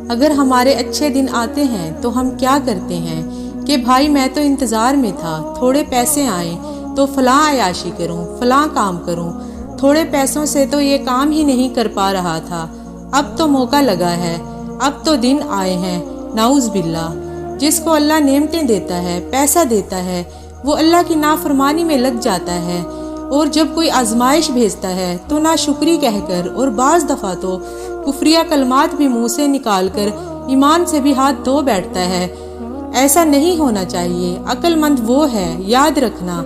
اگر ہمارے اچھے دن آتے ہیں تو ہم کیا کرتے ہیں کہ بھائی میں تو انتظار میں تھا، تھوڑے پیسے آئیں تو فلاں عیاشی کروں، فلاں کام کروں، تھوڑے پیسوں سے تو یہ کام ہی نہیں کر پا رہا تھا، اب تو موقع لگا ہے، اب تو دن آئے ہیں۔ نعوذ باللہ۔ جس کو اللہ نعمتیں دیتا ہے، پیسہ دیتا ہے، وہ اللہ کی نافرمانی میں لگ جاتا ہے، اور جب کوئی آزمائش بھیجتا ہے تو ناشکری کہہ کر اور بعض دفعہ تو کفریہ کلمات بھی منہ سے نکال کر ایمان سے بھی ہاتھ دھو بیٹھتا ہے۔ ایسا نہیں ہونا چاہیے۔ عقل مند وہ ہے، یاد رکھنا،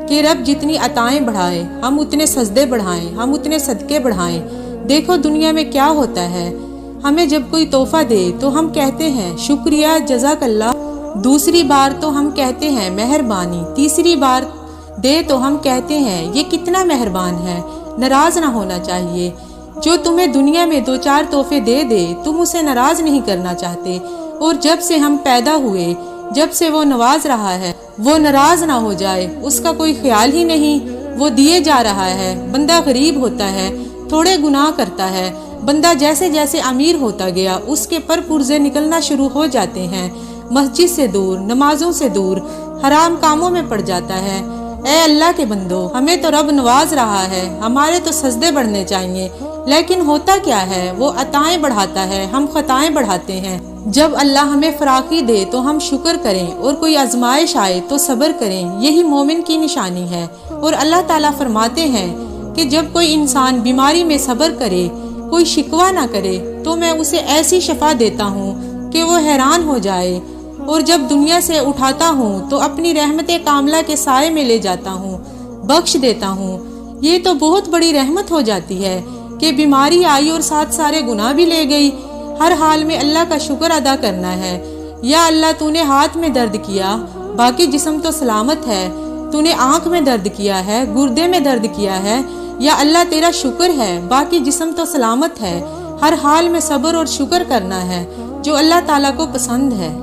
کہ رب جتنی عطائیں بڑھائے ہم اتنے سجدے بڑھائیں، ہم اتنے صدقے بڑھائیں۔ دیکھو دنیا میں کیا ہوتا ہے، ہمیں جب کوئی تحفہ دے تو ہم کہتے ہیں شکریہ، جزاک اللہ، دوسری بار تو ہم کہتے ہیں مہربانی، تیسری بار دے تو ہم کہتے ہیں یہ کتنا مہربان ہے۔ ناراض نہ ہونا چاہیے۔ جو تمہیں دنیا میں 2-4 تحفے دے دے تم اسے ناراض نہیں کرنا چاہتے، اور جب سے ہم پیدا ہوئے جب سے وہ نواز رہا ہے وہ ناراض نہ ہو جائے، اس کا کوئی خیال ہی نہیں، وہ دیے جا رہا ہے۔ بندہ غریب ہوتا ہے، تھوڑے گناہ کرتا ہے، بندہ جیسے جیسے امیر ہوتا گیا اس کے پر پرزے نکلنا شروع ہو جاتے ہیں، مسجد سے دور، نمازوں سے دور، حرام کاموں میں پڑ جاتا ہے۔ اے اللہ کے بندو، ہمیں تو رب نواز رہا ہے، ہمارے تو سجدے بڑھنے چاہیے، لیکن ہوتا کیا ہے، وہ عطائیں بڑھاتا ہے، ہم خطائیں بڑھاتے ہیں۔ جب اللہ ہمیں فراخی دے تو ہم شکر کریں، اور کوئی آزمائش آئے تو صبر کریں، یہی مومن کی نشانی ہے۔ اور اللہ تعالیٰ فرماتے ہیں کہ جب کوئی انسان بیماری میں صبر کرے، کوئی شکوہ نہ کرے، تو میں اسے ایسی شفا دیتا ہوں کہ وہ حیران ہو جائے، اور جب دنیا سے اٹھاتا ہوں تو اپنی رحمت کاملہ کے سائے میں لے جاتا ہوں، بخش دیتا ہوں۔ یہ تو بہت بڑی رحمت ہو جاتی ہے کہ بیماری آئی اور ساتھ سارے گناہ بھی لے گئی۔ ہر حال میں اللہ کا شکر ادا کرنا ہے۔ یا اللہ تو نے ہاتھ میں درد کیا، باقی جسم تو سلامت ہے، تو نے آنکھ میں درد کیا ہے، گردے میں درد کیا ہے، یا اللہ تیرا شکر ہے، باقی جسم تو سلامت ہے۔ ہر حال میں صبر اور شکر کرنا ہے، جو اللہ تعالیٰ کو پسند ہے۔